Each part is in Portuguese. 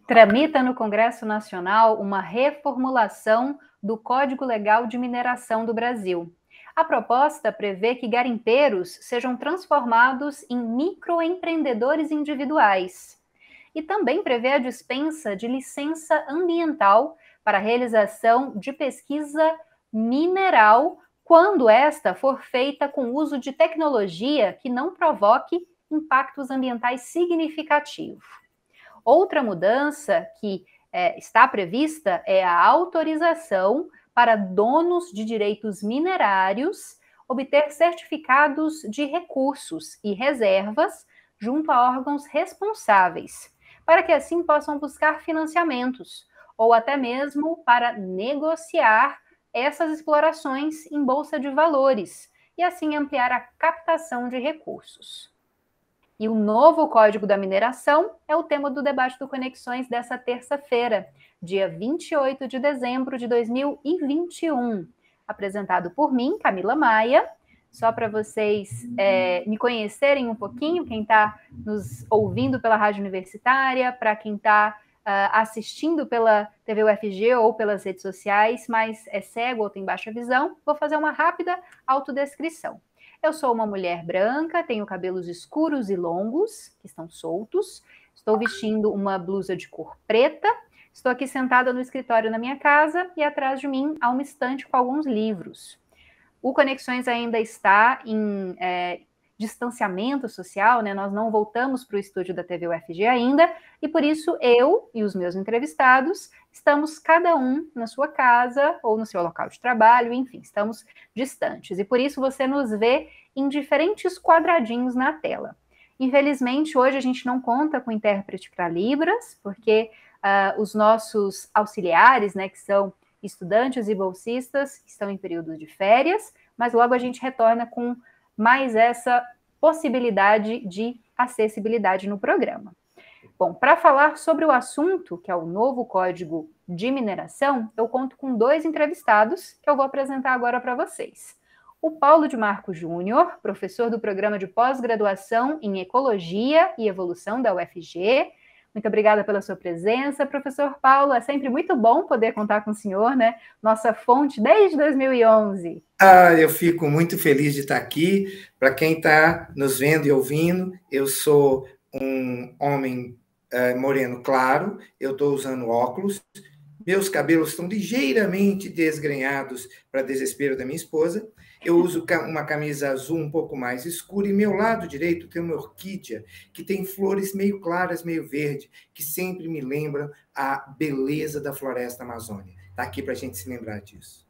Tramita no Congresso Nacional uma reformulação do Código Legal de Mineração do Brasil. A proposta prevê que garimpeiros sejam transformados em microempreendedores individuais. E também prevê a dispensa de licença ambiental para a realização de pesquisa mineral quando esta for feita com uso de tecnologia que não provoque impactos ambientais significativos. Outra mudança que está prevista é a autorização para donos de direitos minerários obter certificados de recursos e reservas junto a órgãos responsáveis, para que assim possam buscar financiamentos ou até mesmo para negociar essas explorações em bolsa de valores e assim ampliar a captação de recursos. E o novo Código da Mineração é o tema do debate do Conexões dessa terça-feira, dia 28 de dezembro de 2021, apresentado por mim, Camila Maia. Só para vocês me conhecerem um pouquinho, quem está nos ouvindo pela Rádio Universitária, para quem está assistindo pela TV UFG ou pelas redes sociais, mas é cego ou tem baixa visão, vou fazer uma rápida autodescrição. Eu sou uma mulher branca, tenho cabelos escuros e longos, que estão soltos. Estou vestindo uma blusa de cor preta. Estou aqui sentada no escritório na minha casa e atrás de mim há uma estante com alguns livros. O Conexões ainda está em distanciamento social, né? Nós não voltamos para o estúdio da TV UFG ainda, e por isso eu e os meus entrevistados estamos cada um na sua casa ou no seu local de trabalho, enfim, estamos distantes. E por isso você nos vê em diferentes quadradinhos na tela. Infelizmente, hoje a gente não conta com intérprete para Libras, porque os nossos auxiliares, né, que são estudantes e bolsistas, estão em período de férias, mas logo a gente retorna com mais essa possibilidade de acessibilidade no programa. Bom, para falar sobre o assunto, que é o novo Código de Mineração, eu conto com 2 entrevistados que eu vou apresentar agora para vocês. O Paulo de Marco Júnior, professor do programa de pós-graduação em Ecologia e Evolução da UFG. Muito obrigada pela sua presença, professor Paulo. É sempre muito bom poder contar com o senhor, né? Nossa fonte desde 2011. Eu fico muito feliz de estar aqui. Para quem está nos vendo e ouvindo, eu sou um homem moreno claro, eu estou usando óculos, meus cabelos estão ligeiramente desgrenhados para desespero da minha esposa, eu uso uma camisa azul um pouco mais escura, e meu lado direito tem uma orquídea que tem flores meio claras, meio verde, que sempre me lembram a beleza da floresta amazônica. Está aqui para a gente se lembrar disso.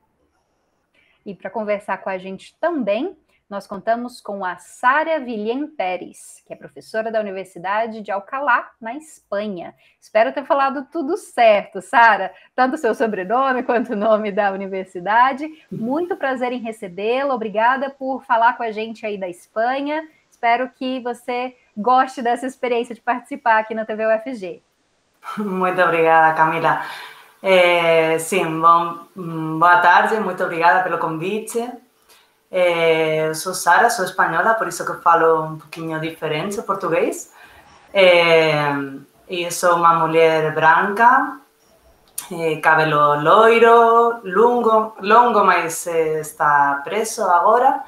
E para conversar com a gente também, nós contamos com a Sara Villén Pérez, que é professora da Universidade de Alcalá, na Espanha. Espero ter falado tudo certo, Sara, tanto o seu sobrenome quanto o nome da universidade. Muito prazer em recebê-la, obrigada por falar com a gente aí da Espanha. Espero que você goste dessa experiência de participar aqui na TV UFG. Muito obrigada, Camila. Sim, boa tarde, muito obrigada pelo convite. Sou Sara, sou espanhola, por isso que eu falo um pouquinho diferente o português. E sou uma mulher branca, cabelo loiro, longo, mas está preso agora.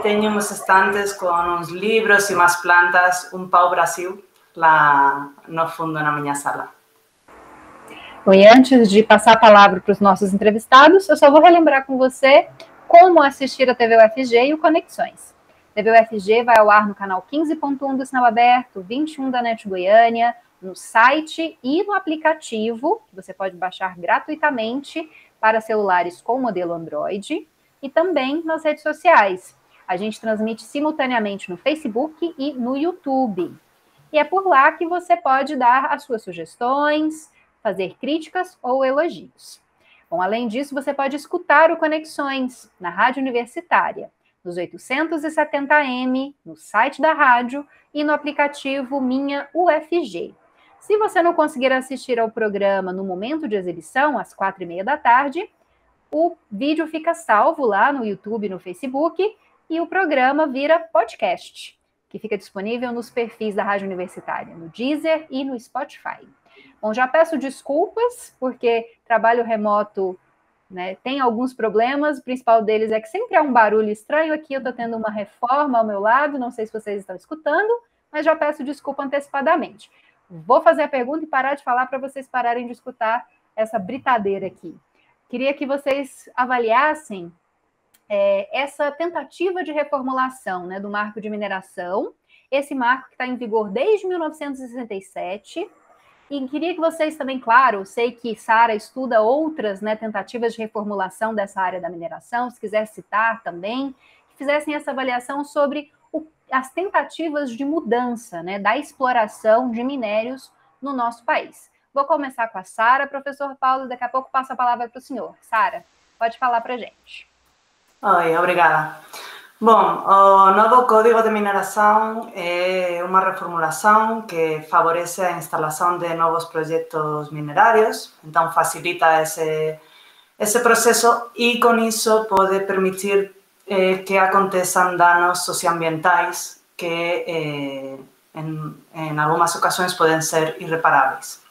Tenho uns estantes com uns livros e umas plantas, um pau-brasil, lá no fundo na minha sala. Bom, e antes de passar a palavra para os nossos entrevistados, eu só vou relembrar com você como assistir a TV UFG e o Conexões. A TV UFG vai ao ar no canal 15.1 do Sinal Aberto, 21 da NET Goiânia, no site e no aplicativo, que você pode baixar gratuitamente para celulares com modelo Android, e também nas redes sociais. A gente transmite simultaneamente no Facebook e no YouTube. E é por lá que você pode dar as suas sugestões, fazer críticas ou elogios. Bom, além disso, você pode escutar o Conexões na Rádio Universitária, nos 870M, no site da rádio e no aplicativo Minha UFG. Se você não conseguir assistir ao programa no momento de exibição, às 4h30 da tarde, o vídeo fica salvo lá no YouTube e no Facebook e o programa vira podcast, que fica disponível nos perfis da Rádio Universitária, no Deezer e no Spotify. Bom, já peço desculpas, porque trabalho remoto, né, tem alguns problemas, o principal deles é que sempre há um barulho estranho aqui, eu estou tendo uma reforma ao meu lado, não sei se vocês estão escutando, mas já peço desculpa antecipadamente. Vou fazer a pergunta e parar de falar para vocês pararem de escutar essa britadeira aqui. Queria que vocês avaliassem essa tentativa de reformulação, né, do marco de mineração, esse marco que está em vigor desde 1967, e queria que vocês também, claro, sei que Sara estuda outras, né, tentativas de reformulação dessa área da mineração, se quiser citar também, que fizessem essa avaliação sobre as tentativas de mudança, né, da exploração de minérios no nosso país. Vou começar com a Sara, professor Paulo, daqui a pouco passo a palavra para o senhor. Sara, pode falar para a gente. Oi, obrigada. Bom, o novo Código de Mineração é uma reformulação que favorece a instalação de novos projetos minerários, então facilita esse processo e, com isso, pode permitir que aconteçam danos socioambientais que, em algumas ocasiões, podem ser irreparáveis.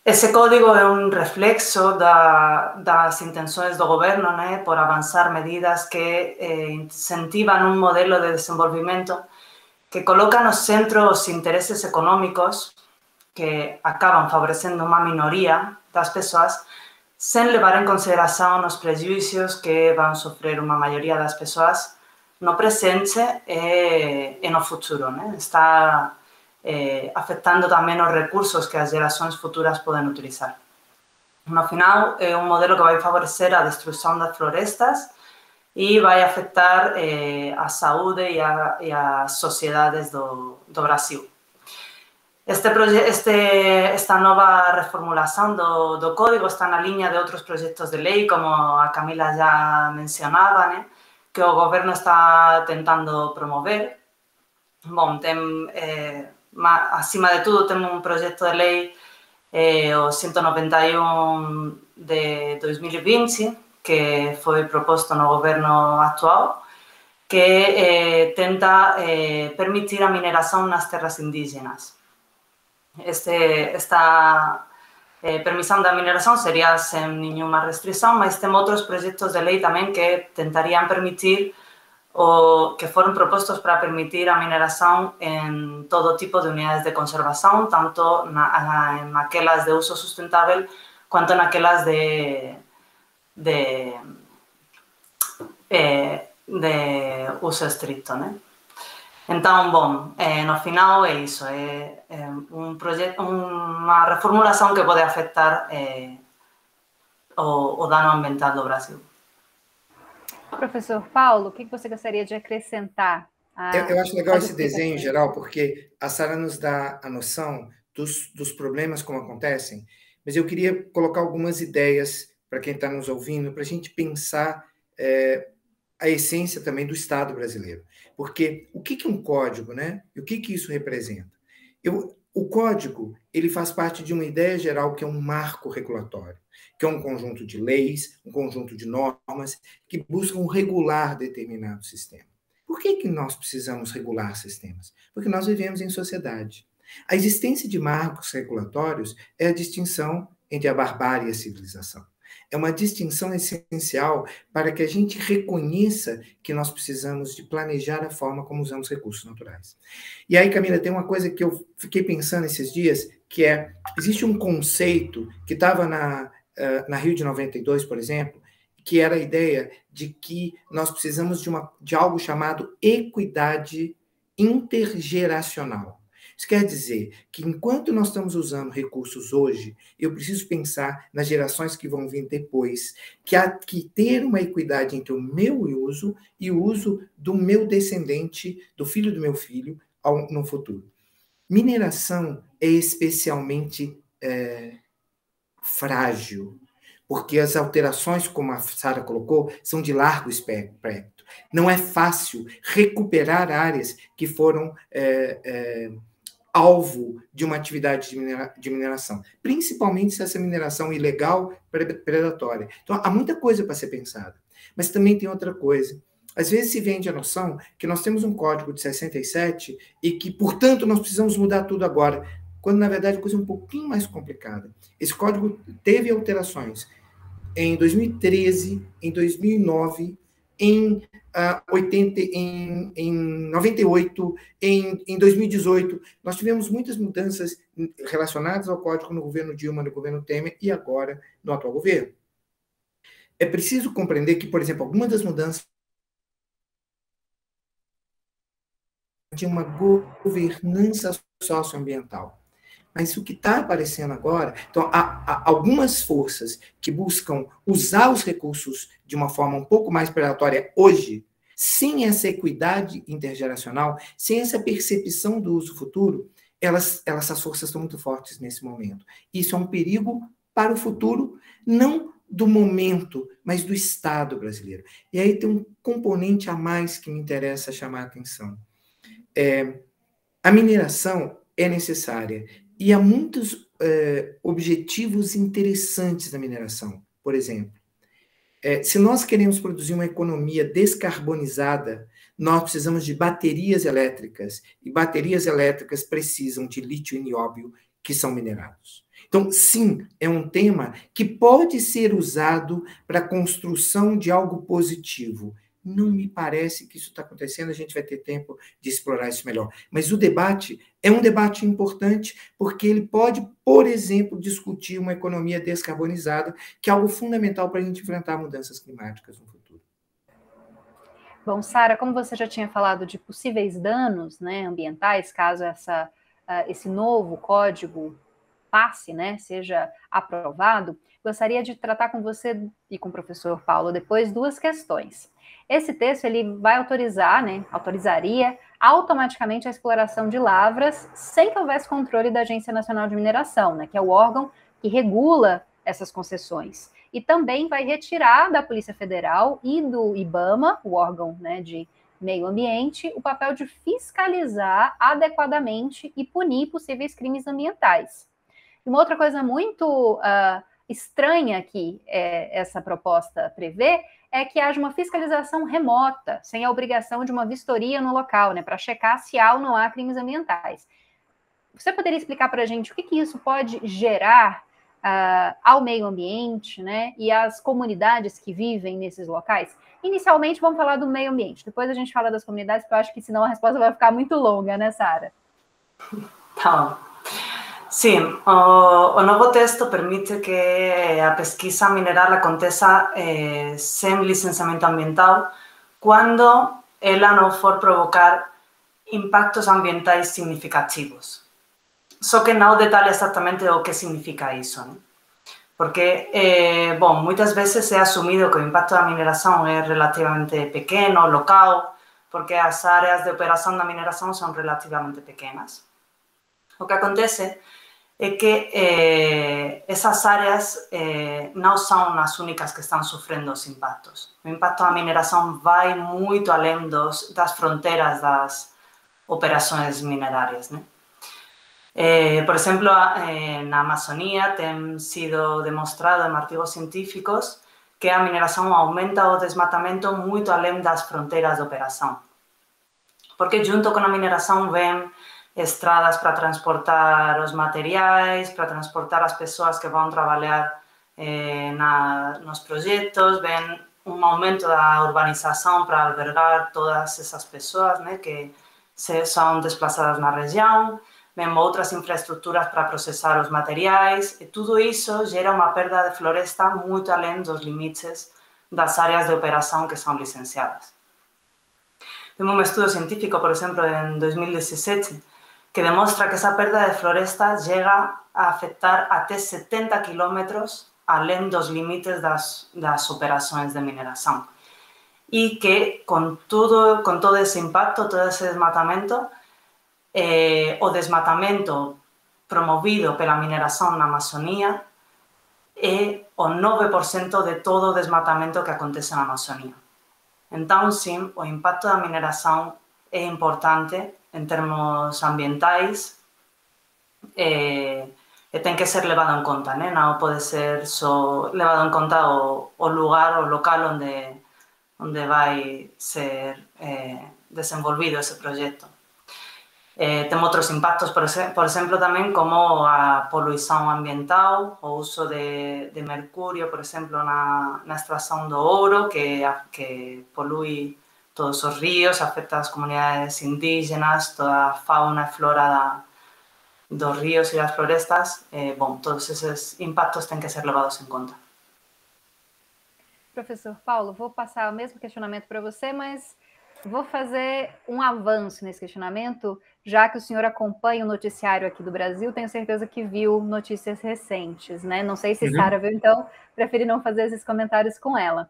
Esse código é um reflexo das intenções do governo, né, por avançar medidas que incentivam um modelo de desenvolvimento que coloca no centro os interesses econômicos que acabam favorecendo uma minoria das pessoas sem levar em consideração os prejuízos que vão sofrer uma maioria das pessoas no presente e no futuro, né? Está afetando também os recursos que as gerações futuras podem utilizar. No final, é um modelo que vai favorecer a destruição das florestas e vai afetar a saúde e as sociedades do Brasil. Esta nova reformulação do código está na linha de outros projetos de lei, como a Camila já mencionava, né, que o governo está tentando promover. Bom, acima de tudo, temos um projeto de lei, o 191 de 2020, que foi proposto no governo atual, que tenta permitir a mineração nas terras indígenas. Esta permissão da mineração seria sem nenhuma restrição, mas tem outros projetos de lei também que tentariam permitir ou que foram propostos para permitir a mineração em todo tipo de unidades de conservação, tanto naquelas de uso sustentável quanto naquelas de uso estricto, né? Então, bom, no final é isso, é uma reformulação que pode afetar o dano ambiental do Brasil. Professor Paulo, o que você gostaria de acrescentar? Eu acho legal esse desenho em geral, porque a Sara nos dá a noção dos problemas como acontecem, mas eu queria colocar algumas ideias para quem está nos ouvindo, para a gente pensar a essência também do Estado brasileiro. Porque o que é um código, né? E o que isso representa? O código, ele faz parte de uma ideia geral que é um marco regulatório, que é um conjunto de leis, um conjunto de normas que buscam regular determinado sistema. Por que nós precisamos regular sistemas? Porque nós vivemos em sociedade. A existência de marcos regulatórios é a distinção entre a barbárie e a civilização. É uma distinção essencial para que a gente reconheça que nós precisamos de planejar a forma como usamos recursos naturais. E aí, Camila, tem uma coisa que eu fiquei pensando esses dias, que existe um conceito que estava na Rio de 92, por exemplo, que era a ideia de que nós precisamos de algo chamado equidade intergeracional. Isso quer dizer que, enquanto nós estamos usando recursos hoje, eu preciso pensar nas gerações que vão vir depois, que ter uma equidade entre o meu uso e o uso do meu descendente, do filho do meu filho, no futuro. Mineração é especialmente frágil, porque as alterações, como a Sara colocou, são de largo espectro. Não é fácil recuperar áreas que foram alvo de uma atividade de mineração, principalmente se essa mineração é ilegal, predatória. Então, há muita coisa para ser pensada. Mas também tem outra coisa. Às vezes se vende a noção que nós temos um código de 67 e que, portanto, nós precisamos mudar tudo agora. quando, na verdade, a coisa é um pouquinho mais complicada. Esse código teve alterações em 2013, em 2009, em 98, em 2018. Nós tivemos muitas mudanças relacionadas ao código no governo Dilma, no governo Temer e agora no atual governo. É preciso compreender que, por exemplo, algumas das mudanças de uma governança socioambiental. Mas o que está aparecendo agora, então, há algumas forças que buscam usar os recursos de uma forma um pouco mais predatória hoje, sem essa equidade intergeracional, sem essa percepção do uso futuro, essas forças estão muito fortes nesse momento. Isso é um perigo para o futuro, não do momento, mas do Estado brasileiro. E aí tem um componente a mais que me interessa chamar a atenção. A mineração é necessária e há muitos objetivos interessantes da mineração. Por exemplo, se nós queremos produzir uma economia descarbonizada, nós precisamos de baterias elétricas, e baterias elétricas precisam de lítio e nióbio, que são minerados. Então, sim, é um tema que pode ser usado para a construção de algo positivo. Não me parece que isso está acontecendo, a gente vai ter tempo de explorar isso melhor. Mas o debate é um debate importante, porque ele pode, por exemplo, discutir uma economia descarbonizada, que é algo fundamental para a gente enfrentar mudanças climáticas no futuro. Bom, Sara, como você já tinha falado de possíveis danos, né, ambientais, caso esse novo código passe, né, seja aprovado, gostaria de tratar com você e com o professor Paulo depois duas questões. Esse texto ele vai autorizar, né, autorizaria automaticamente a exploração de lavras sem que houvesse controle da Agência Nacional de Mineração, né, que é o órgão que regula essas concessões. E também vai retirar da Polícia Federal e do IBAMA, o órgão, né, de meio ambiente, o papel de fiscalizar adequadamente e punir possíveis crimes ambientais. E uma outra coisa muito estranha que essa proposta prevê é que haja uma fiscalização remota, sem a obrigação de uma vistoria no local, né, para checar se há ou não há crimes ambientais. Você poderia explicar para a gente o que isso pode gerar ao meio ambiente, né, e às comunidades que vivem nesses locais? Inicialmente, vamos falar do meio ambiente, depois a gente fala das comunidades, porque eu acho que senão a resposta vai ficar muito longa, né, Sara? Tá. Sim, o novo texto permite que a pesquisa mineral aconteça sem licenciamento ambiental quando ela não for provocar impactos ambientais significativos. Só que não detalha exatamente o que significa isso, né? Porque, muitas vezes é assumido que o impacto da mineração é relativamente pequeno, local, porque as áreas de operação da mineração são relativamente pequenas. O que acontece é que essas áreas não são as únicas que estão sofrendo os impactos. O impacto da mineração vai muito além das fronteiras das operações minerárias, né? Por exemplo, na Amazônia tem sido demonstrado em artigos científicos que a mineração aumenta o desmatamento muito além das fronteiras de operação. Porque junto com a mineração vem estradas para transportar os materiais, para transportar as pessoas que vão trabalhar nos projetos, vem um aumento da urbanização para albergar todas essas pessoas, né, que são desplaçadas na região, vem outras infraestruturas para processar os materiais, e tudo isso gera uma perda de floresta muito além dos limites das áreas de operação que são licenciadas. Tem um estudo científico, por exemplo, em 2017, que demonstra que essa perda de floresta chega a afetar até 70 quilômetros além dos limites das operações de mineração. E que, com todo esse impacto, todo esse desmatamento, o desmatamento promovido pela mineração na Amazônia é o 9% de todo o desmatamento que acontece na Amazônia. Então, sim, o impacto da mineração é importante em termos ambientais e tem que ser levado em conta, né? Não pode ser só levado em conta o lugar, o local onde vai ser desenvolvido esse projeto. Temos outros impactos, por exemplo, também como a poluição ambiental, o uso de mercúrio, por exemplo, na extração do ouro, que polui todos os rios, afeta as comunidades indígenas, toda a fauna e flora dos rios e das florestas. Bom, todos esses impactos têm que ser levados em conta. Professor Paulo, vou passar o mesmo questionamento para você, mas vou fazer um avanço nesse questionamento, já que o senhor acompanha o noticiário aqui do Brasil, tenho certeza que viu notícias recentes, né? Não sei se Sara viu, então preferi não fazer esses comentários com ela.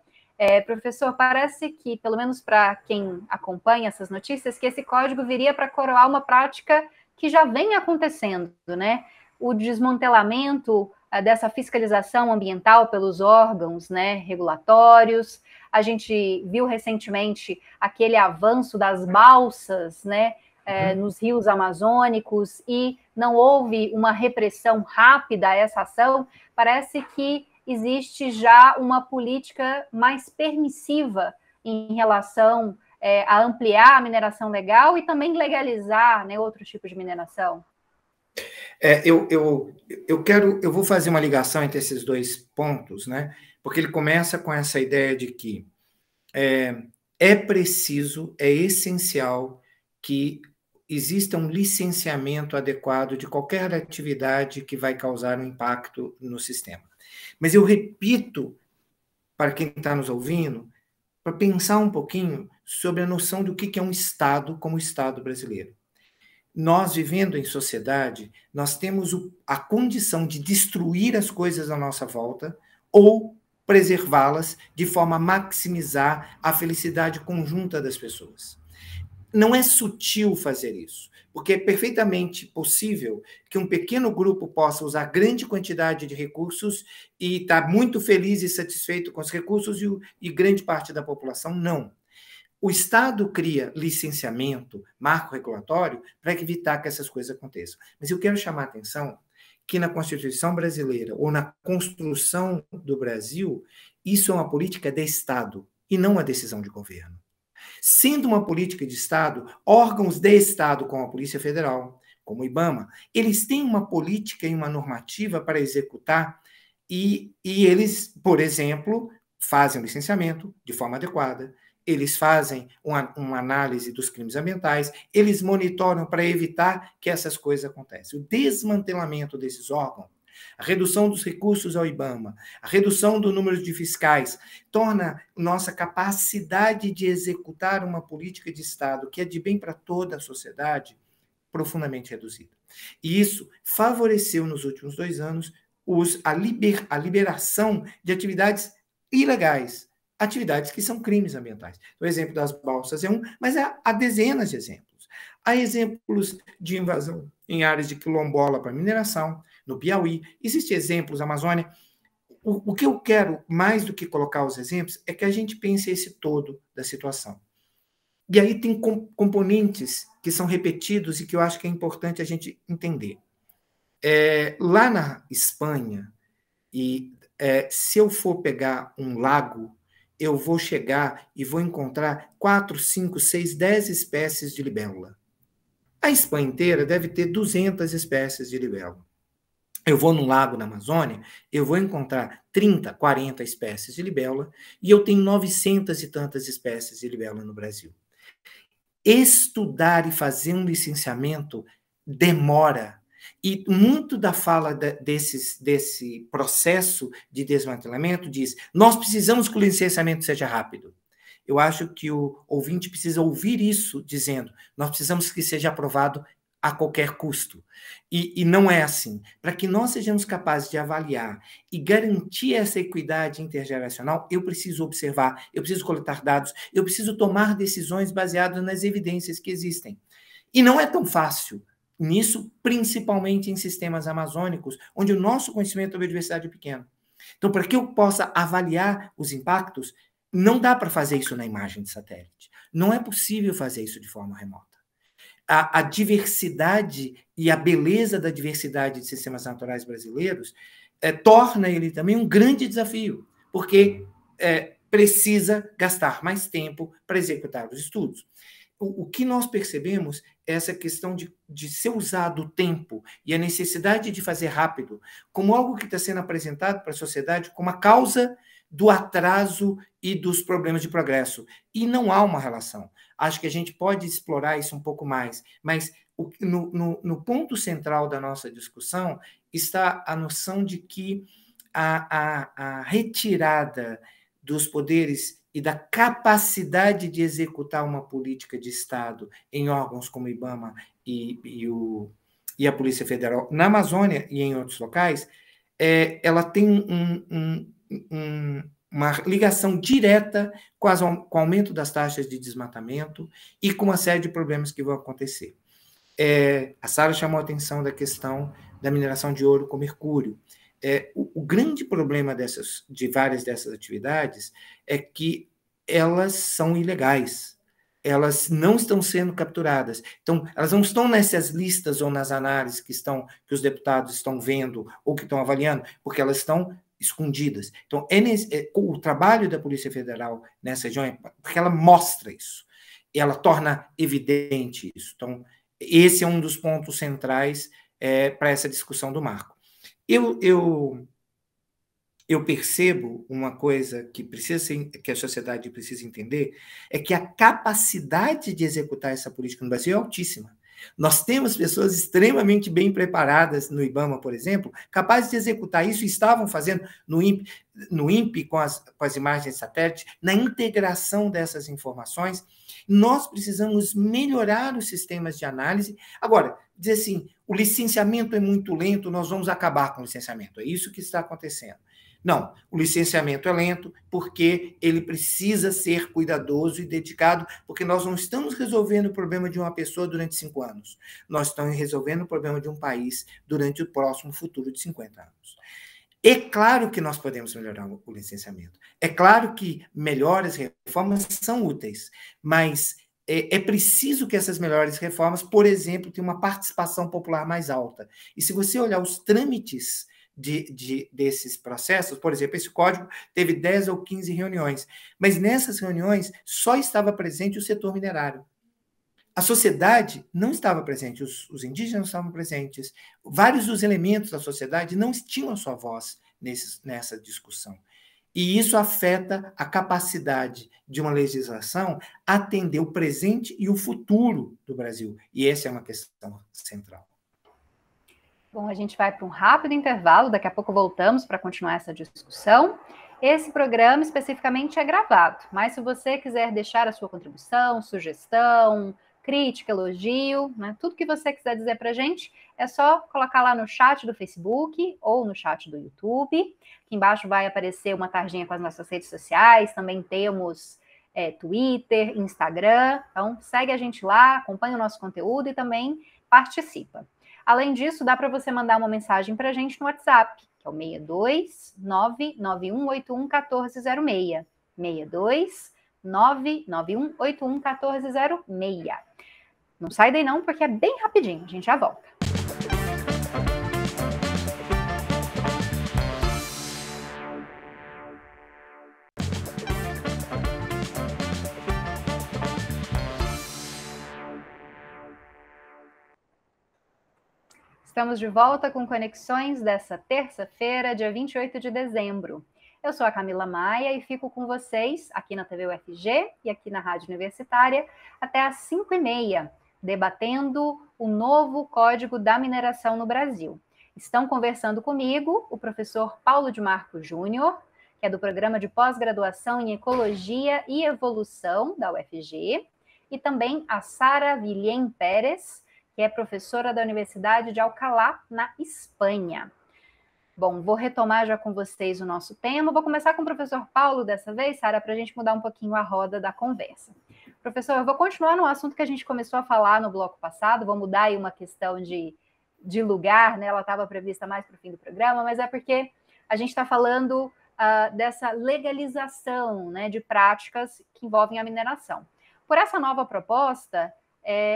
Professor, parece que, pelo menos para quem acompanha essas notícias, que esse código viria para coroar uma prática que já vem acontecendo, né? O desmantelamento dessa fiscalização ambiental pelos órgãos, né, regulatórios. A gente viu recentemente aquele avanço das balsas, né, nos rios amazônicos, e não houve uma repressão rápida a essa ação. Parece que existe já uma política mais permissiva em relação a ampliar a mineração legal e também legalizar, né, outros tipos de mineração. Eu vou fazer uma ligação entre esses dois pontos, né? Porque ele começa com essa ideia de que é preciso, é essencial que exista um licenciamento adequado de qualquer atividade que vai causar um impacto no sistema. Mas eu repito, para quem está nos ouvindo, para pensar um pouquinho sobre a noção do que é um Estado como o Estado brasileiro. Nós, vivendo em sociedade, nós temos a condição de destruir as coisas à nossa volta ou preservá-las de forma a maximizar a felicidade conjunta das pessoas. Não é sutil fazer isso, porque é perfeitamente possível que um pequeno grupo possa usar grande quantidade de recursos e estar muito feliz e satisfeito com os recursos e grande parte da população não. O Estado cria licenciamento, marco regulatório, para evitar que essas coisas aconteçam. Mas eu quero chamar a atenção que na Constituição brasileira, ou na construção do Brasil, isso é uma política de Estado, e não uma decisão de governo. Sendo uma política de Estado, órgãos de Estado, como a Polícia Federal, como o IBAMA, eles têm uma política e uma normativa para executar, e eles, por exemplo, fazem o licenciamento de forma adequada, eles fazem uma análise dos crimes ambientais, eles monitoram para evitar que essas coisas aconteçam. O desmantelamento desses órgãos, a redução dos recursos ao IBAMA, a redução do número de fiscais, torna nossa capacidade de executar uma política de Estado que é de bem para toda a sociedade profundamente reduzida. E isso favoreceu, nos últimos 2 anos, a liberação de atividades ilegais, atividades que são crimes ambientais. O exemplo das balsas é um, mas há dezenas de exemplos. Há exemplos de invasão em áreas de quilombola para mineração, no Piauí. Existem exemplos na Amazônia. O que eu quero, mais do que colocar os exemplos, é que a gente pense esse todo da situação. E aí tem componentes que são repetidos e que eu acho que é importante a gente entender. Lá na Espanha, se eu for pegar um lago, eu vou chegar e vou encontrar 4, 5, 6, 10 espécies de libélula. A Espanha inteira deve ter 200 espécies de libélula. Eu vou num lago na Amazônia, eu vou encontrar 30, 40 espécies de libélula, e eu tenho 900 e tantas espécies de libélula no Brasil. Estudar e fazer um licenciamento demora. E muito da fala desse processo de desmantelamento diz: nós precisamos que o licenciamento seja rápido. Eu acho que o ouvinte precisa ouvir isso dizendo: nós precisamos que seja aprovado a qualquer custo. E não é assim. Para que nós sejamos capazes de avaliar e garantir essa equidade intergeracional, eu preciso observar, eu preciso coletar dados, eu preciso tomar decisões baseadas nas evidências que existem. E não é tão fácil nisso, principalmente em sistemas amazônicos, onde o nosso conhecimento da biodiversidade é pequeno. Então, para que eu possa avaliar os impactos, não dá para fazer isso na imagem de satélite. Não é possível fazer isso de forma remota. A diversidade e a beleza da diversidade de sistemas naturais brasileiros torna ele também um grande desafio, porque precisa gastar mais tempo para executar os estudos. o que nós percebemos é essa questão de ser usado o tempo e a necessidade de fazer rápido como algo que está sendo apresentado para a sociedade como a causa do atraso e dos problemas de progresso. E não há uma relação. Acho que a gente pode explorar isso um pouco mais, mas no ponto central da nossa discussão está a noção de que a retirada dos poderes e da capacidade de executar uma política de Estado em órgãos como o IBAMA e a Polícia Federal na Amazônia e em outros locais, ela tem uma ligação direta com o aumento das taxas de desmatamento e com uma série de problemas que vão acontecer. A Sara chamou a atenção da questão da mineração de ouro com mercúrio. O grande problema de várias dessas atividades é que elas são ilegais, elas não estão sendo capturadas. Então, elas não estão nessas listas ou nas análises que os deputados estão vendo ou que estão avaliando, porque elas estão escondidas. Então, o trabalho da Polícia Federal nessa região porque ela mostra isso, ela torna evidente isso. Então, esse é um dos pontos centrais para essa discussão do marco. Eu percebo uma coisa que a sociedade precisa entender, é que a capacidade de executar essa política no Brasil é altíssima. Nós temos pessoas extremamente bem preparadas no IBAMA, por exemplo, capazes de executar isso, e estavam fazendo no INPE com as imagens de satélite, na integração dessas informações. Nós precisamos melhorar os sistemas de análise. Agora, dizer assim, o licenciamento é muito lento, nós vamos acabar com o licenciamento. É isso que está acontecendo. Não, o licenciamento é lento porque ele precisa ser cuidadoso e dedicado, porque nós não estamos resolvendo o problema de uma pessoa durante 5 anos. Nós estamos resolvendo o problema de um país durante o próximo futuro de 50 anos. É claro que nós podemos melhorar o licenciamento. É claro que melhores reformas são úteis, mas é preciso que essas melhores reformas, por exemplo, tenham uma participação popular mais alta. E se você olhar os trâmites desses processos, por exemplo, esse código teve 10 ou 15 reuniões, mas nessas reuniões só estava presente o setor minerário. A sociedade não estava presente, os indígenas não estavam presentes, vários dos elementos da sociedade não tinham a sua voz nessa discussão. E isso afeta a capacidade de uma legislação atender o presente e o futuro do Brasil. E essa é uma questão central. Bom, a gente vai para um rápido intervalo, daqui a pouco voltamos para continuar essa discussão. Esse programa especificamente é gravado, mas se você quiser deixar a sua contribuição, sugestão, crítica, elogio, né, tudo que você quiser dizer para a gente, é só colocar lá no chat do Facebook ou no chat do YouTube. Aqui embaixo vai aparecer uma tarjinha com as nossas redes sociais, também temos Twitter, Instagram, então segue a gente lá, acompanha o nosso conteúdo e também participa. Além disso, dá para você mandar uma mensagem para a gente no WhatsApp, que é o 62991811406. 62991811406. Não sai daí não, porque é bem rapidinho, a gente já volta. Estamos de volta com Conexões dessa terça-feira, dia 28 de dezembro. Eu sou a Camila Maia e fico com vocês aqui na TV UFG e aqui na Rádio Universitária até às 5h30, debatendo o novo Código da Mineração no Brasil. Estão conversando comigo o professor Paulo de Marco Júnior, que é do Programa de Pós-Graduação em Ecologia e Evolução da UFG, e também a Sara Vilhém Pérez, que é professora da Universidade de Alcalá, na Espanha. Bom, vou retomar já com vocês o nosso tema. Vou começar com o professor Paulo dessa vez, Sara, para a gente mudar um pouquinho a roda da conversa. Professor, eu vou continuar no assunto que a gente começou a falar no bloco passado, vou mudar aí uma questão de lugar, né? Ela estava prevista mais para o fim do programa, mas é porque a gente está falando dessa legalização, né, de práticas que envolvem a mineração. Por essa nova proposta,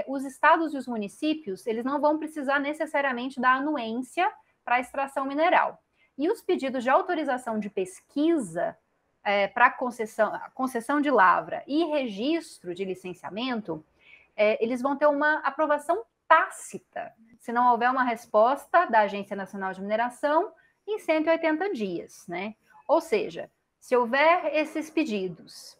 os estados e os municípios, eles não vão precisar necessariamente da anuência para a extração mineral. E os pedidos de autorização de pesquisa para concessão de lavra e registro de licenciamento eles vão ter uma aprovação tácita, se não houver uma resposta da Agência Nacional de Mineração em 180 dias, né? Ou seja, se houver esses pedidos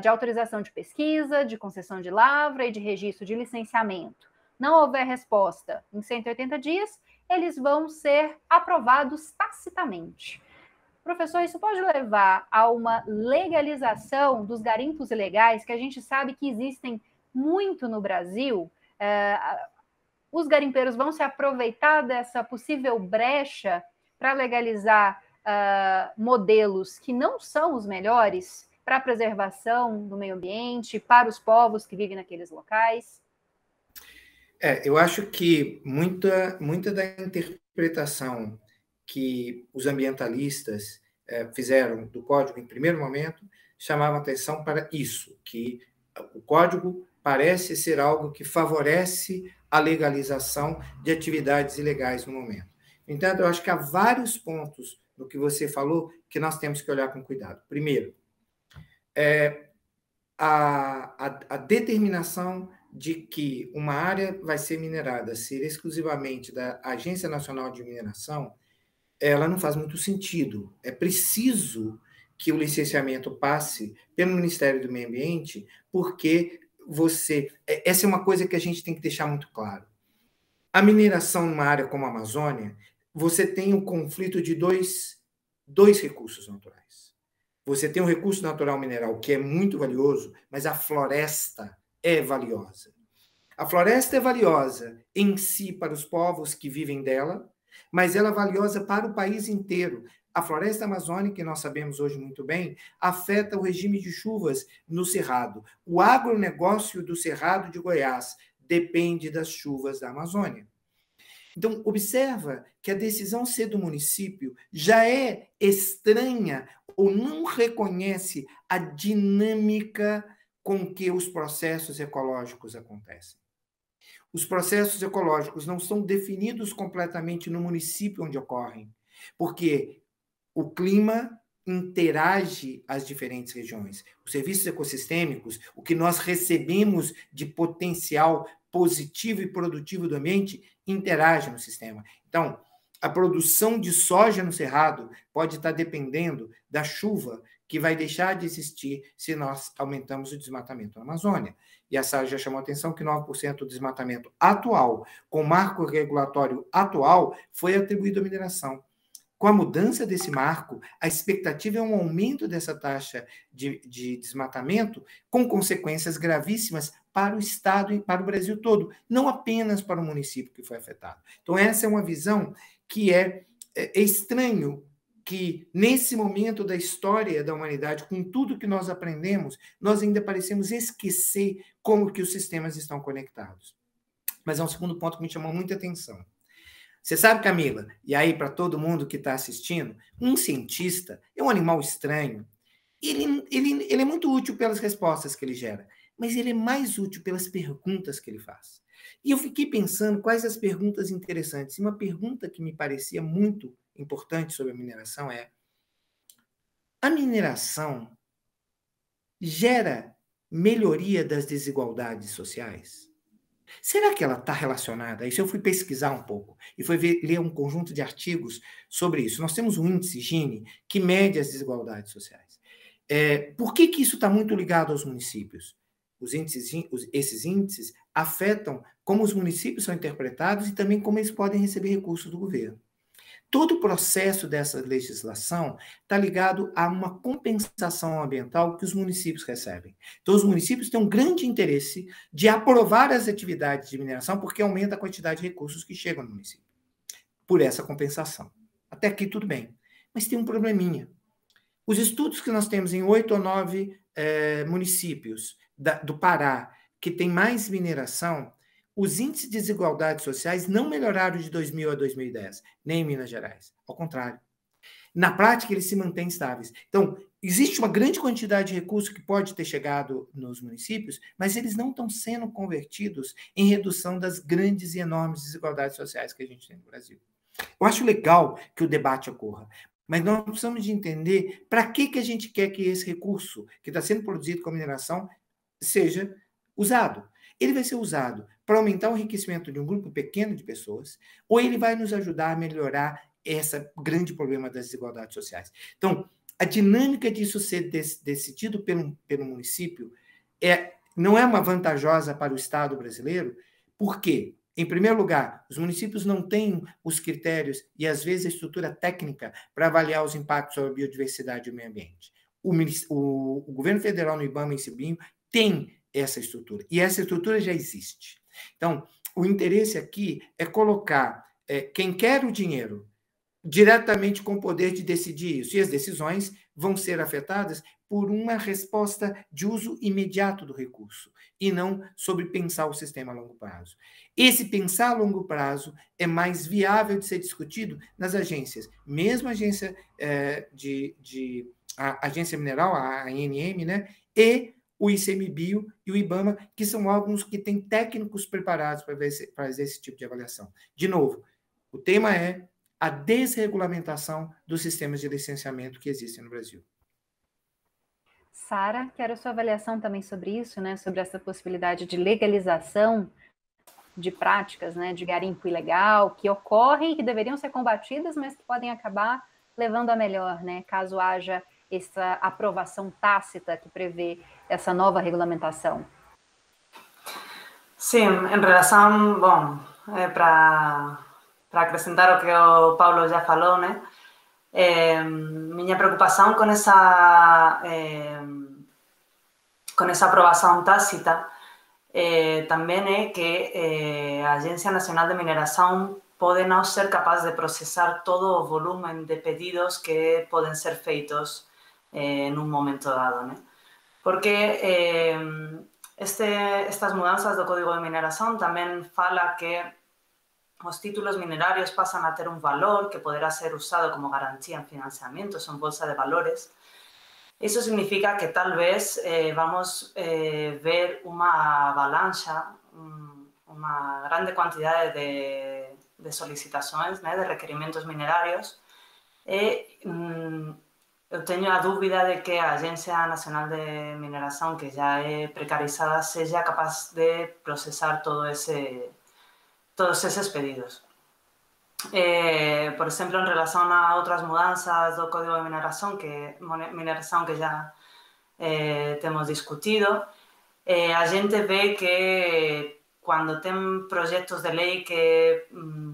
de autorização de pesquisa, de concessão de lavra e de registro de licenciamento, não houver resposta em 180 dias, eles vão ser aprovados tacitamente. Professor, isso pode levar a uma legalização dos garimpos ilegais, que a gente sabe que existem muito no Brasil. Os garimpeiros vão se aproveitar dessa possível brecha para legalizar modelos que não são os melhores para a preservação do meio ambiente, para os povos que vivem naqueles locais? Eu acho que muita da interpretação que os ambientalistas fizeram do código em primeiro momento chamava atenção para isso, que o código parece ser algo que favorece a legalização de atividades ilegais no momento. No entanto, eu acho que há vários pontos no que você falou que nós temos que olhar com cuidado. Primeiro, a determinação de que uma área vai ser minerada ser exclusivamente da Agência Nacional de Mineração, ela não faz muito sentido. É preciso que o licenciamento passe pelo Ministério do Meio Ambiente, porque essa é uma coisa que a gente tem que deixar muito claro. A mineração numa área como a Amazônia, você tem um conflito de dois recursos naturais. Você tem um recurso natural mineral que é muito valioso, mas a floresta é valiosa. A floresta é valiosa em si para os povos que vivem dela, mas ela é valiosa para o país inteiro. A floresta amazônica, que nós sabemos hoje muito bem, afeta o regime de chuvas no Cerrado. O agronegócio do Cerrado de Goiás depende das chuvas da Amazônia. Então, observa que a decisão ser do município já é estranha ou não reconhece a dinâmica com que os processos ecológicos acontecem. Os processos ecológicos não são definidos completamente no município onde ocorrem, porque o clima interage às diferentes regiões. Os serviços ecossistêmicos, o que nós recebemos de potencial positivo e produtivo do ambiente, interage no sistema. Então, a produção de soja no Cerrado pode estar dependendo da chuva que vai deixar de existir se nós aumentamos o desmatamento na Amazônia. E a Sara já chamou a atenção que 9% do desmatamento atual, com o marco regulatório atual, foi atribuído à mineração. Com a mudança desse marco, a expectativa é um aumento dessa taxa de desmatamento, com consequências gravíssimas para o Estado e para o Brasil todo, não apenas para o município que foi afetado. Então, essa é uma visão que é estranho que, nesse momento da história da humanidade, com tudo que nós aprendemos, nós ainda parecemos esquecer como que os sistemas estão conectados. Mas é um segundo ponto que me chamou muita atenção. Você sabe, Camila, e aí para todo mundo que está assistindo, um cientista é um animal estranho. Ele é muito útil pelas respostas que ele gera, mas ele é mais útil pelas perguntas que ele faz. E eu fiquei pensando quais as perguntas interessantes. E uma pergunta que me parecia muito importante sobre a mineração é: a mineração gera melhoria das desigualdades sociais? Será que ela está relacionada? Isso eu fui pesquisar um pouco e fui ler um conjunto de artigos sobre isso. Nós temos um índice Gini que mede as desigualdades sociais. Por que isso está muito ligado aos municípios? Esses índices afetam como os municípios são interpretados e também como eles podem receber recursos do governo. Todo o processo dessa legislação está ligado a uma compensação ambiental que os municípios recebem. Então, os municípios têm um grande interesse de aprovar as atividades de mineração porque aumenta a quantidade de recursos que chegam no município, por essa compensação. Até aqui tudo bem. Mas tem um probleminha. Os estudos que nós temos em 8 ou 9 municípios do Pará que tem mais mineração, os índices de desigualdades sociais não melhoraram de 2000 a 2010, nem em Minas Gerais. Ao contrário. Na prática, eles se mantêm estáveis. Então, existe uma grande quantidade de recursos que pode ter chegado nos municípios, mas eles não estão sendo convertidos em redução das grandes e enormes desigualdades sociais que a gente tem no Brasil. Eu acho legal que o debate ocorra, mas nós precisamos de entender para que a gente quer que esse recurso que está sendo produzido com a mineração seja usado. ele vai ser usado para aumentar o enriquecimento de um grupo pequeno de pessoas, ou ele vai nos ajudar a melhorar esse grande problema das desigualdades sociais. Então, a dinâmica disso ser decidido pelo município não é uma vantajosa para o Estado brasileiro, por quê? Em primeiro lugar, os municípios não têm os critérios e, às vezes, a estrutura técnica para avaliar os impactos sobre a biodiversidade e o meio ambiente. O governo federal no IBAMA e CBIM tem essa estrutura, e essa estrutura já existe. Então, o interesse aqui é colocar quem quer o dinheiro diretamente com o poder de decidir isso, e as decisões vão ser afetadas por uma resposta de uso imediato do recurso, e não sobre pensar o sistema a longo prazo. Esse pensar a longo prazo é mais viável de ser discutido nas agências, mesmo a agência a agência mineral, a ANM, né, e o ICMBio e o IBAMA, que são órgãos que têm técnicos preparados para fazer esse tipo de avaliação. De novo, o tema é a desregulamentação dos sistemas de licenciamento que existem no Brasil. Sara, quero a sua avaliação também sobre isso, né? Sobre essa possibilidade de legalização de práticas, né, de garimpo ilegal, que ocorrem e que deveriam ser combatidas, mas que podem acabar levando a melhor, né? Caso haja essa aprovação tácita que prevê essa nova regulamentação. Sim, em relação, bom, para acrescentar o que o Paulo já falou, né? Minha preocupação com essa aprovação tácita também é que a Agência Nacional de Mineração pode não ser capaz de processar todo o volume de pedidos que podem ser feitos num momento dado, né? Porque estas mudanças do Código de Mineração também fala que os títulos minerarios passam a ter um valor que poderá ser usado como garantia em financiamientos ou em bolsa de valores. Isso significa que talvez vamos ver uma avalancha, uma grande quantidade de solicitações, né, de requerimentos minerários, e eu tenho a dúvida de que a Agência Nacional de Mineração, que já é precarizada, seja capaz de processar todos esses pedidos. Por exemplo, em relação a outras mudanças do Código de Mineração que já temos discutido, a gente vê que quando tem projetos de lei que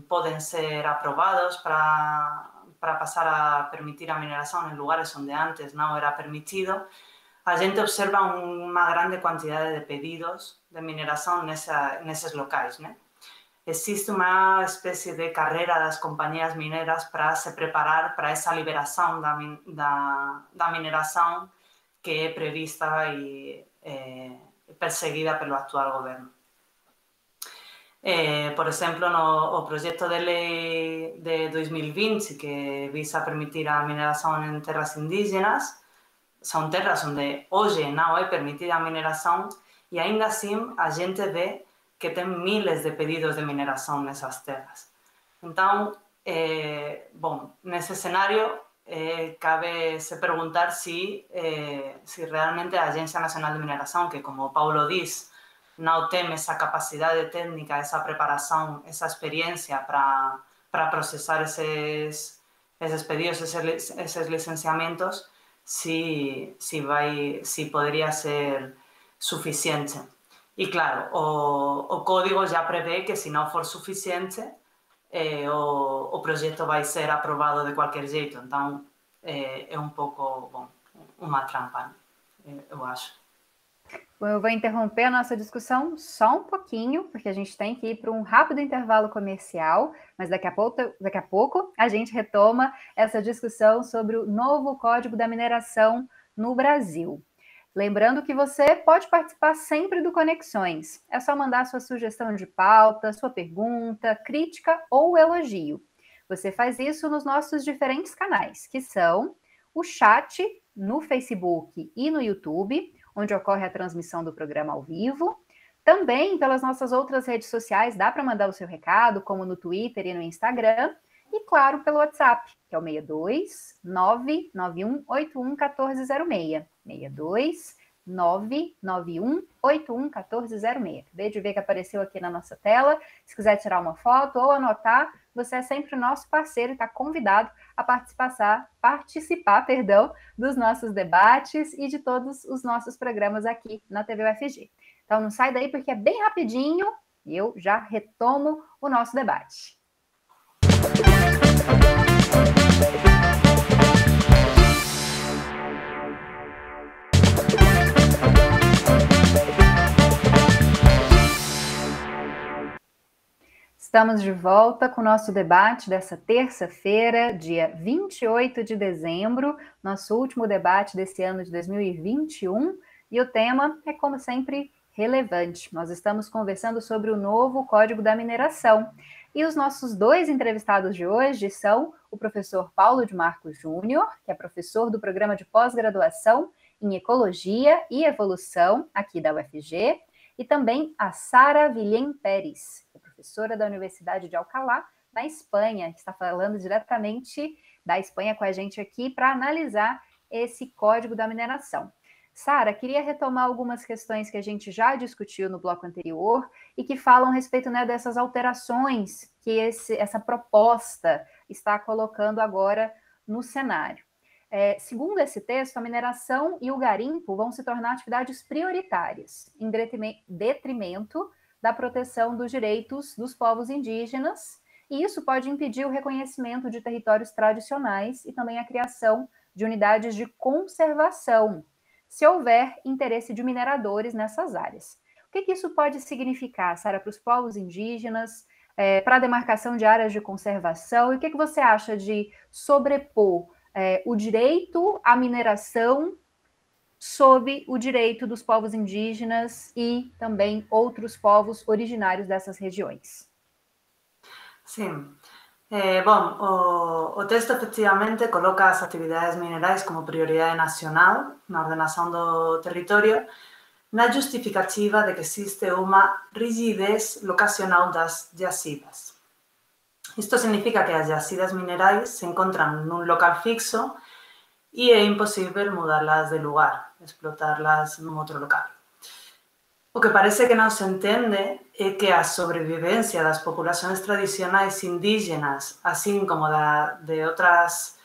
podem ser aprovados para passar a permitir a mineração em lugares onde antes não era permitido, a gente observa uma grande quantidade de pedidos de mineração nesses locais, né? Existe uma espécie de carreira das companhias mineras para se preparar para essa liberação da mineração que é prevista e perseguida pelo atual governo. Por exemplo, no projeto de lei de 2020, que visa permitir a mineração em terras indígenas, são terras onde hoje não é permitida a mineração, e ainda assim a gente vê que tem miles de pedidos de mineração nessas terras. Então, bom, nesse cenário, cabe se perguntar se realmente a Agência Nacional de Mineração, que, como o Paulo diz, não tem essa capacidade técnica, essa preparação, essa experiência para processar esses pedidos, esses licenciamentos, se poderia ser suficiente. E, claro, o código já prevê que, se não for suficiente, o projeto vai ser aprovado de qualquer jeito. Então, é um pouco, bom, uma trampa, eu acho. Bom, eu vou interromper a nossa discussão só um pouquinho, porque a gente tem que ir para um rápido intervalo comercial, mas daqui a pouco a gente retoma essa discussão sobre o novo Código da Mineração no Brasil. Lembrando que você pode participar sempre do Conexões. É só mandar sua sugestão de pauta, sua pergunta, crítica ou elogio. Você faz isso nos nossos diferentes canais, que são o chat no Facebook e no YouTube, onde ocorre a transmissão do programa ao vivo. Também pelas nossas outras redes sociais, dá para mandar o seu recado, como no Twitter e no Instagram. E, claro, pelo WhatsApp, que é o 62 99181 1406. 62 991811406. Acabei de ver que apareceu aqui na nossa tela. Se quiser tirar uma foto ou anotar, você é sempre o nosso parceiro e está convidado a participar, dos nossos debates e de todos os nossos programas aqui na TV UFG. Então não sai daí porque é bem rapidinho e eu já retomo o nosso debate. Estamos de volta com o nosso debate dessa terça-feira, dia 28 de dezembro, nosso último debate desse ano de 2021, e o tema é, como sempre, relevante. Nós estamos conversando sobre o novo Código da Mineração. E os nossos dois entrevistados de hoje são o professor Paulo de Marco Júnior, que é professor do programa de pós-graduação em Ecologia e Evolução aqui da UFG, e também a Sara Villén Pérez, que é professora da Universidade de Alcalá, na Espanha, que está falando diretamente da Espanha com a gente aqui para analisar esse Código da Mineração. Sara, queria retomar algumas questões que a gente já discutiu no bloco anterior e que falam a respeito, né, dessas alterações que essa proposta está colocando agora no cenário. Segundo esse texto, a mineração e o garimpo vão se tornar atividades prioritárias, em detrimento da proteção dos direitos dos povos indígenas, e isso pode impedir o reconhecimento de territórios tradicionais e também a criação de unidades de conservação, se houver interesse de mineradores nessas áreas. O que isso pode significar, Sara, para os povos indígenas, para a demarcação de áreas de conservação? E o que você acha de sobrepor o direito à mineração sob o direito dos povos indígenas e também outros povos originários dessas regiões? Sim. Bom, o texto efectivamente coloca as atividades minerais como prioridade nacional na ordenação do território, na justificativa de que existe uma rigidez locacional das jazidas. Isto significa que as jazidas minerais se encontran num local fixo e é impossível mudarlas de lugar, explotarlas num outro local. O que parece que non se entende é que a sobrevivencia das populações tradicionais indígenas, assim como de outras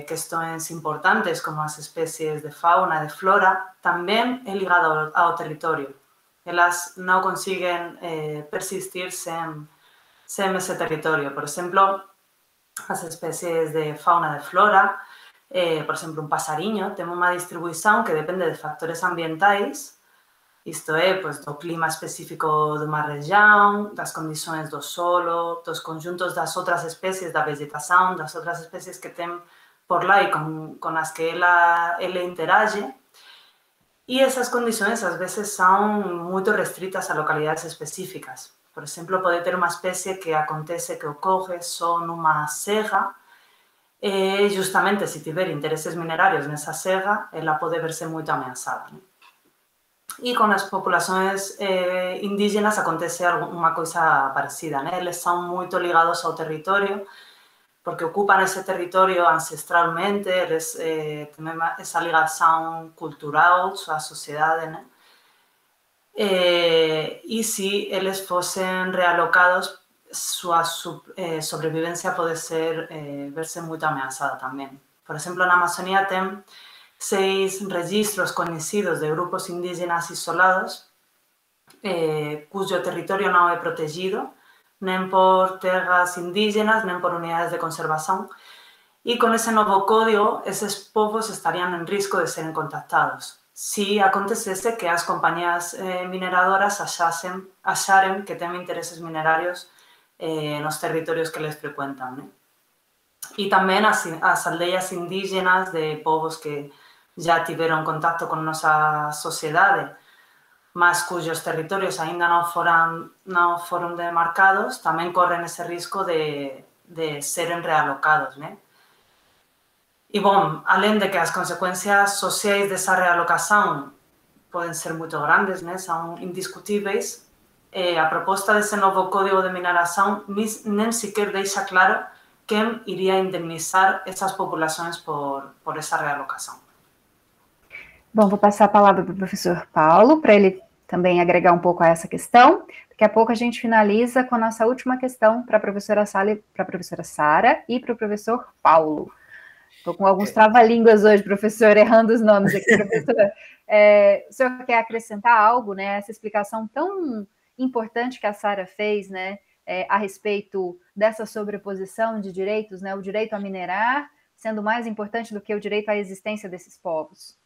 questões importantes, como as espécies de fauna e de flora, tamén é ligado ao territorio. Elas non consiguen persistir sen ese territorio. Por exemplo, as especies de fauna e de flora, por exemplo, un pasariño, ten unha distribuición que depende de factores ambientais, isto é, pois, do clima específico de unha región, das condições do solo, dos conjuntos das outras especies da vegetación, das outras especies que ten por lá e con as que ela interage. E esas condições, ás veces, son moito restritas a localidades específicas. Por exemplo, pode ter unha especie que acontece que ocorre só nunha serra e, justamente, se tiver intereses minerarios nesa serra, ela pode verse moito ameazada, né? E con as populações indígenas acontece unha coisa parecida, né? Eles son moito ligados ao territorio porque ocupan ese territorio ancestralmente, eles temen esa ligación cultural á sociedade, né? E se eles fosen realocados, súa sobrevivencia pode verse moito ameazada tamén. Por exemplo, na Amazonía ten 6 registros coñecidos de grupos indígenas isolados cuyo territorio non é protegido, nen por terras indígenas, nen por unidades de conservación, e con ese novo código, eses povos estarían en risco de seren contactados si acontecese que as compañías mineradoras axaren que ten intereses minerarios nos territorios que les frecuentan, né? E tamén as aldeias indígenas de povos que já tiveron contacto con nosa sociedade, mas cujos territorios aínda non foron demarcados, tamén corren ese risco de seren realocados, né? E, bom, além de que as consecuencias sociais desa realocación poden ser moito grandes, né? Son indiscutíveis, a proposta dese novo código de mineración nen sequer deixa claro quen iría indemnizar esas populações por esa realocación. Bom, vou passar a palavra para o professor Paulo, para ele também agregar um pouco a essa questão. Daqui a pouco a gente finaliza com a nossa última questão para a professora Sara e para o professor Paulo. Estou com alguns trava-línguas hoje, professor, errando os nomes aqui, professor. O senhor quer acrescentar algo, né? Essa explicação tão importante que a Sara fez, né? A respeito dessa sobreposição de direitos, né? O direito a minerar sendo mais importante do que o direito à existência desses povos.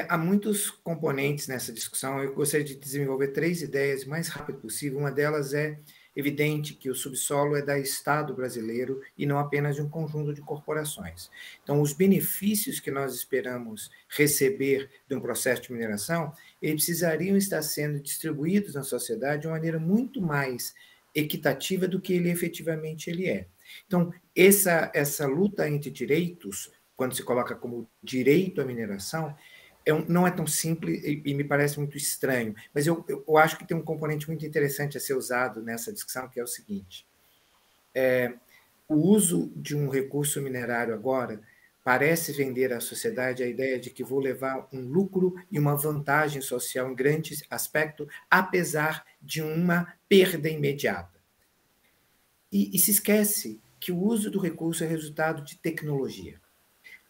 Há muitos componentes nessa discussão. Eu gostaria de desenvolver 3 ideias o mais rápido possível. Uma delas é evidente que o subsolo é da Estado brasileiro e não apenas de um conjunto de corporações. Então, os benefícios que nós esperamos receber de um processo de mineração, eles precisariam estar sendo distribuídos na sociedade de uma maneira muito mais equitativa do que ele efetivamente é. Então, essa luta entre direitos, quando se coloca como direito à mineração, não é tão simples e me parece muito estranho, mas eu acho que tem um componente muito interessante a ser usado nessa discussão, que é o seguinte: o uso de um recurso minerário agora parece vender à sociedade a ideia de que vou levar um lucro e uma vantagem social em grande aspecto, apesar de uma perda imediata. E se esquece que o uso do recurso é resultado de tecnologia.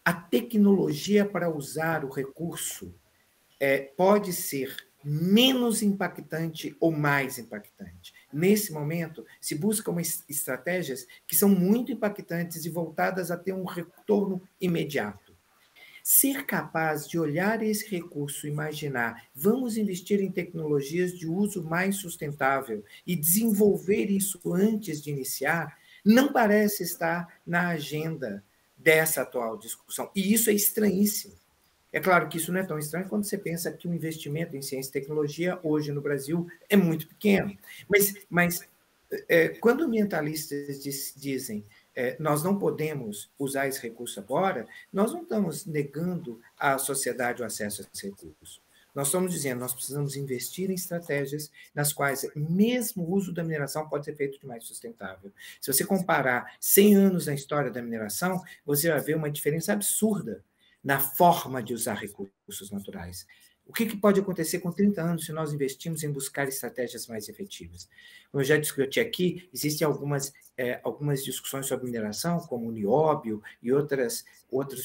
A tecnologia para usar o recurso pode ser menos impactante ou mais impactante. Nesse momento, se buscam estratégias que são muito impactantes e voltadas a ter um retorno imediato. Ser capaz de olhar esse recurso e imaginar, vamos investir em tecnologias de uso mais sustentável e desenvolver isso antes de iniciar, não parece estar na agenda dessa atual discussão. E isso é estranhíssimo. É claro que isso não é tão estranho quando você pensa que o investimento em ciência e tecnologia hoje no Brasil é muito pequeno. Mas quando ambientalistas dizem nós não podemos usar esse recurso agora, nós não estamos negando à sociedade o acesso a esse recurso. Nós estamos dizendo nós precisamos investir em estratégias nas quais mesmo o uso da mineração pode ser feito de mais sustentável. Se você comparar 100 anos na história da mineração, você vai ver uma diferença absurda na forma de usar recursos naturais. O que pode acontecer com 30 anos se nós investimos em buscar estratégias mais efetivas? Como eu já discuti aqui, existem algumas discussões sobre mineração, como o nióbio e outros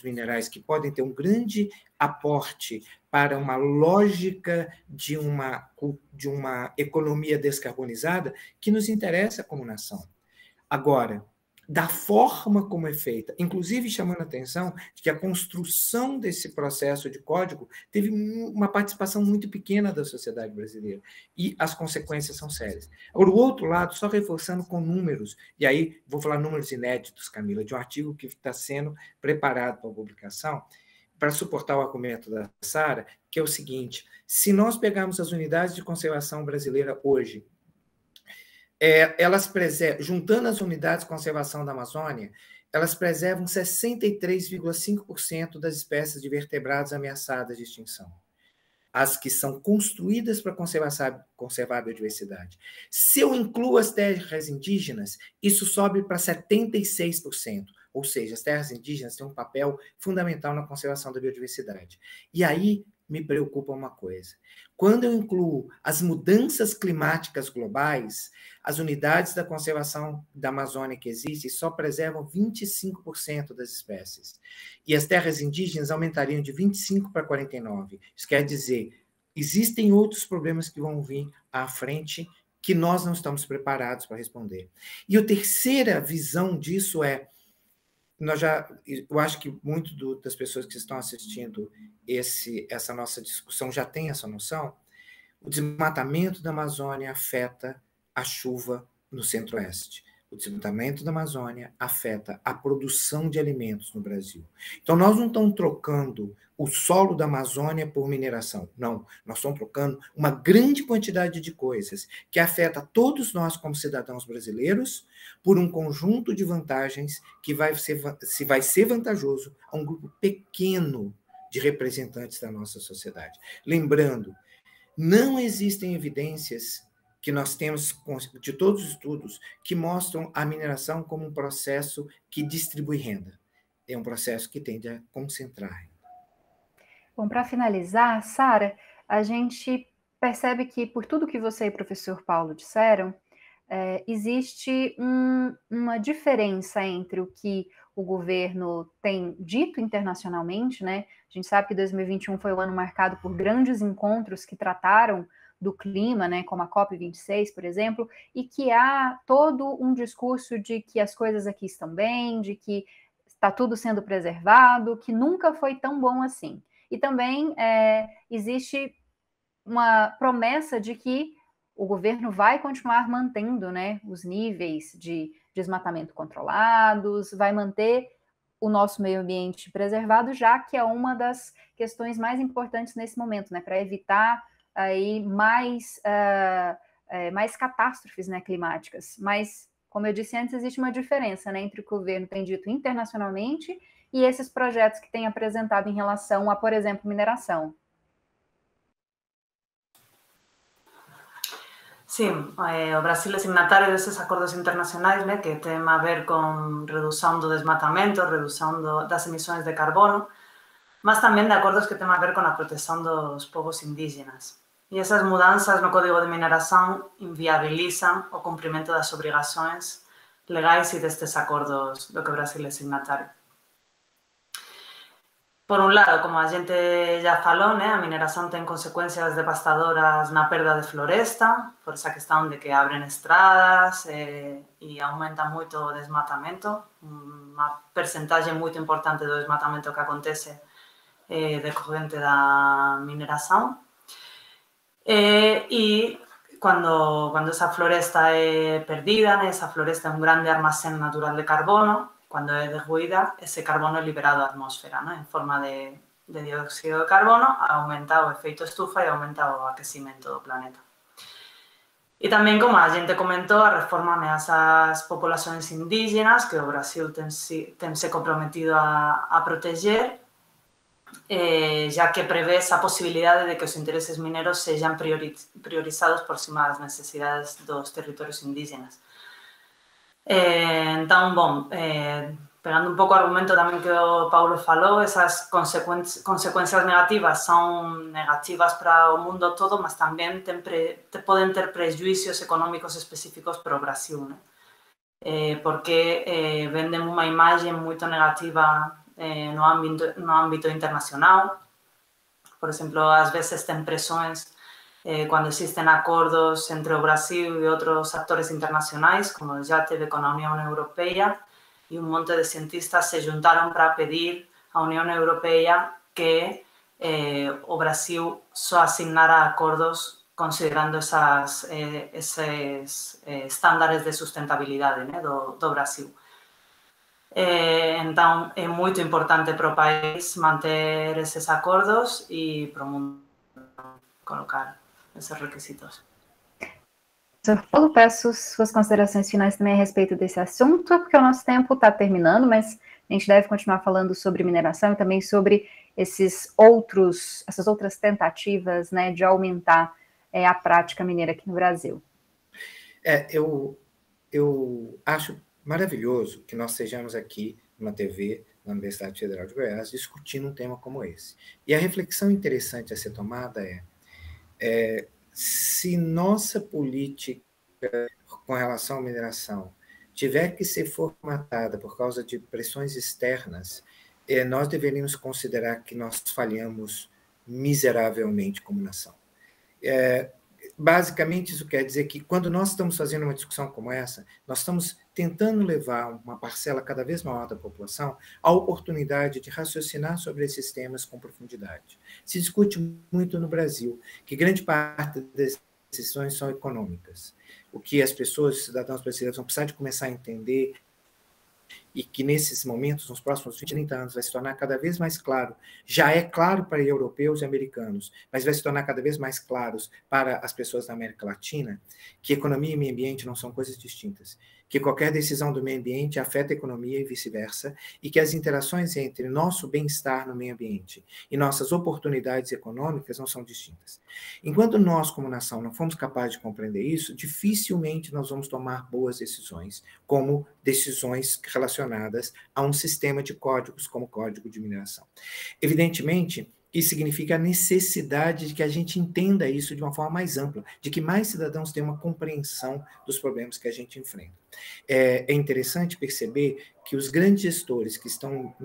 minerais que podem ter um grande aporte para uma lógica de uma economia descarbonizada que nos interessa como nação. Agora, da forma como é feita, inclusive chamando a atenção de que a construção desse processo de código teve uma participação muito pequena da sociedade brasileira, e as consequências são sérias. Agora, o outro lado, só reforçando com números, e aí vou falar números inéditos, Camila, de um artigo que está sendo preparado para a publicação, para suportar o argumento da Sara, que é o seguinte: se nós pegarmos as unidades de conservação brasileira hoje, elas juntando as unidades de conservação da Amazônia, elas preservam 63,5% das espécies de vertebrados ameaçadas de extinção. As que são construídas para conservar a biodiversidade. Se eu incluo as terras indígenas, isso sobe para 76%. Ou seja, as terras indígenas têm um papel fundamental na conservação da biodiversidade. E aí me preocupa uma coisa. Quando eu incluo as mudanças climáticas globais, as unidades da conservação da Amazônia que existem só preservam 25% das espécies. E as terras indígenas aumentariam de 25% para 49%. Isso quer dizer, existem outros problemas que vão vir à frente que nós não estamos preparados para responder. E a terceira visão disso eu acho que muito das pessoas que estão assistindo essa nossa discussão já tem essa noção. O desmatamento da Amazônia afeta a chuva no Centro-Oeste. O desmatamento da Amazônia afeta a produção de alimentos no Brasil. Então, nós não estamos trocando o solo da Amazônia por mineração. Não, nós estamos trocando uma grande quantidade de coisas que afeta todos nós como cidadãos brasileiros por um conjunto de vantagens que vai ser vantajoso a um grupo pequeno de representantes da nossa sociedade. Lembrando, não existem evidências que nós temos de todos os estudos que mostram a mineração como um processo que distribui renda. É um processo que tende a concentrar renda. Bom, para finalizar, Sara, a gente percebe que, por tudo que você e o professor Paulo disseram, existe uma diferença entre o que o governo tem dito internacionalmente, né? A gente sabe que 2021 foi um ano marcado por grandes encontros que trataram do clima, né, como a COP26, por exemplo, e que há todo um discurso de que as coisas aqui estão bem, de que está tudo sendo preservado, que nunca foi tão bom assim. E também existe uma promessa de que o governo vai continuar mantendo, né, os níveis de desmatamento controlados, vai manter o nosso meio ambiente preservado, já que é uma das questões mais importantes nesse momento, né, para evitar aí mais catástrofes, né, climáticas. Mas, como eu disse antes, existe uma diferença, né, entre o que o governo tem dito internacionalmente e esses projetos que tem apresentado em relação a, por exemplo, mineração. Sí, o Brasil é signatário desses acordos internacionais, né, que tem a ver com redução do desmatamento, redução das emissões de carbono, mas também de acordos que têm a ver com a proteção dos povos indígenas. E essas mudanças no Código de Mineração inviabilizam o cumprimento das obrigações legais e destes acordos do que o Brasil é signatário. Por un lado, como a xente já falou, né, a mineración ten consecuencias devastadoras na perda de floresta, por esa questão de que abren estradas e aumenta moito o desmatamento, unha percentaxe moito importante do desmatamento que acontece decorrente da mineración. E cando esa floresta é perdida, né, esa floresta é un grande armazén natural de carbono. Cuando es derruida, ese carbono es liberado a la atmósfera, ¿no? En forma de dióxido de carbono, aumenta o efecto estufa y aumenta o aquecimiento del planeta. Y también, como a gente comentou, a reforma ameaça as populações indígenas, que o Brasil tem se comprometido a proteger, ya que prevé esa posibilidad de que os intereses mineros sejam priorizados por cima das necesidades dos territorios indígenas. Então, bom, pegando un pouco o argumento tamén que o Paulo falou, esas consecuencias negativas son negativas para o mundo todo, mas tamén poden ter prejuicios económicos específicos para o Brasil, né? Porque venden unha imaxe moito negativa no ámbito internacional. Por exemplo, ás veces ten presións cuando existen acordos entre o Brasil e outros actores internacionais, como já teve con a Unión Europea, e un monte de cientistas se juntaron para pedir á Unión Europea que o Brasil só asignara acordos considerando eses estándares de sustentabilidade, né, do Brasil. Então, é muito importante para o país manter esses acordos e para o mundo colocar esses requisitos. Professor Paulo, peço suas considerações finais também a respeito desse assunto, porque o nosso tempo está terminando, mas a gente deve continuar falando sobre mineração e também sobre essas outras tentativas, né, de aumentar a prática mineira aqui no Brasil. Eu acho maravilhoso que nós estejamos aqui numa TV, na Universidade Federal de Goiás, discutindo um tema como esse. E a reflexão interessante a ser tomada se nossa política com relação à mineração tiver que ser formatada por causa de pressões externas, nós deveríamos considerar que nós falhamos miseravelmente como nação. Basicamente, isso quer dizer que, quando nós estamos fazendo uma discussão como essa, nós estamos tentando levar uma parcela cada vez maior da população à oportunidade de raciocinar sobre esses temas com profundidade. Se discute muito no Brasil que grande parte das decisões são econômicas, o que as pessoas, os cidadãos brasileiros, vão precisar de começar a entender, e que nesses momentos, nos próximos 20, 30 anos, vai se tornar cada vez mais claro. Já é claro para europeus e americanos, mas vai se tornar cada vez mais claros para as pessoas da América Latina, que economia e meio ambiente não são coisas distintas, que qualquer decisão do meio ambiente afeta a economia e vice-versa, e que as interações entre nosso bem-estar no meio ambiente e nossas oportunidades econômicas não são distintas. Enquanto nós, como nação, não fomos capazes de compreender isso, dificilmente nós vamos tomar boas decisões, como decisões relacionadas a um sistema de códigos, como o Código de Mineração. Evidentemente Isso significa a necessidade de que a gente entenda isso de uma forma mais ampla, de que mais cidadãos tenham uma compreensão dos problemas que a gente enfrenta. É interessante perceber que os grandes gestores que estão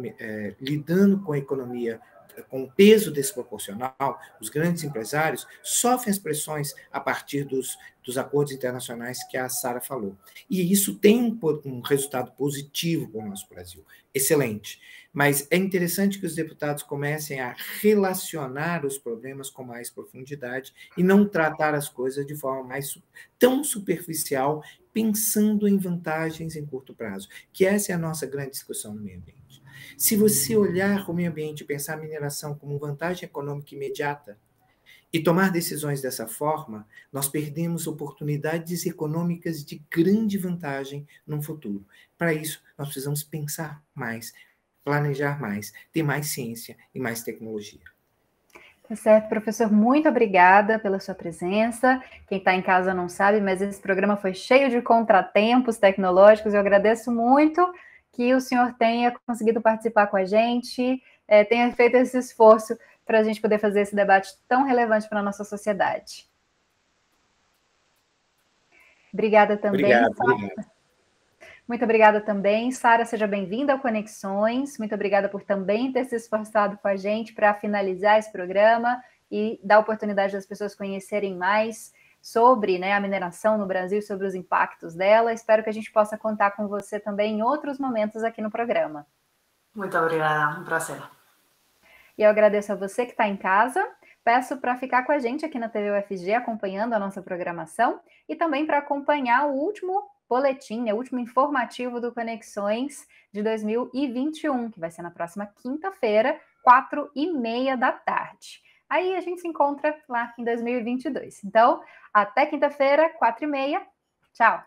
lidando com a economia com um peso desproporcional, os grandes empresários sofrem as pressões a partir dos acordos internacionais que a Sara falou. E isso tem um resultado positivo para o nosso Brasil. Excelente. Mas é interessante que os deputados comecem a relacionar os problemas com mais profundidade e não tratar as coisas de forma tão superficial, pensando em vantagens em curto prazo, que essa é a nossa grande discussão no meio ambiente. Se você olhar o meio ambiente e pensar a mineração como vantagem econômica imediata e tomar decisões dessa forma, nós perdemos oportunidades econômicas de grande vantagem no futuro. Para isso, nós precisamos pensar mais, planejar mais, ter mais ciência e mais tecnologia. Tá certo, professor, muito obrigada pela sua presença. Quem está em casa não sabe, mas esse programa foi cheio de contratempos tecnológicos. Eu agradeço muito que o senhor tenha conseguido participar com a gente, tenha feito esse esforço para a gente poder fazer esse debate tão relevante para a nossa sociedade. Obrigada também. Obrigado. Muito obrigada também. Sara, seja bem-vinda ao Conexões. Muito obrigada por também ter se esforçado com a gente para finalizar esse programa e dar a oportunidade das pessoas conhecerem mais sobre, né, a mineração no Brasil, sobre os impactos dela. Espero que a gente possa contar com você também em outros momentos aqui no programa. Muito obrigada, um prazer. E eu agradeço a você que está em casa. Peço para ficar com a gente aqui na TV UFG, acompanhando a nossa programação e também para acompanhar o último boletim, né, o último informativo do Conexões de 2021, que vai ser na próxima quinta-feira, 4h30 da tarde. Aí a gente se encontra lá em 2022. Então, até quinta-feira, 4h30. Tchau!